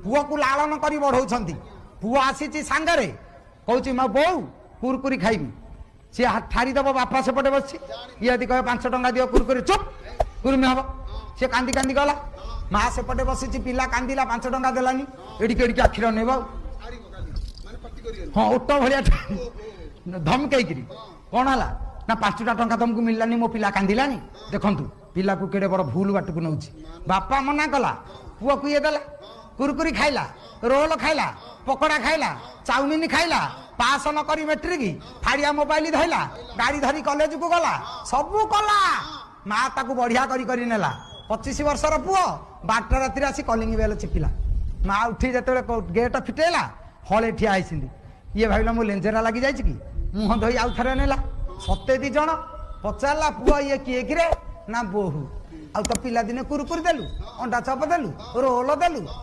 पुओ को लालन करी बढ़ाऊँ पुओ आसी सांगरे कौच मो बो कुरकुरी खाइबी सी ठारीदेव बापा सेपटे बस ये यदि कह 5 टंका दियो कुरकुरी चुप कुरमी हम सी कांदी कांदी गला माँ सेपटे बसी पिला कांदिला 5 टंका देलानी एडिक एडिक आखिर नेब हाँ ओट भाया धमकईकि कौन है ना 5 टंका तुमको मिललानी मो पिला कांदिलानी देखु पिला को केड़े बड़ भूल बाट को नौ बापा मना कला पुओ को ये देला कुरकुरी खाइला रोल खाइला पकोड़ा खाइला चाउमिन खाइला पास न करी मेट्रिक फाड़िया मोबाइल धरला गाड़ी धरी कॉलेज को गला सबू कला माँ ताकू बढ़िया करी नेला 25 वर्षर पुओ 12 राति आसी कलिंग बेल चिपिला माँ उठी जो गेट फिटेला हले ठिया होती ये भाविला मो लेंजेरा लगी जाए कि मुह धोई आउ थे नेला 7 जन पचारा पुओ ये किए कि ना बोहू आ तो पिला दिने कुरकुरी देलु अंडा चप देलु रोल देलु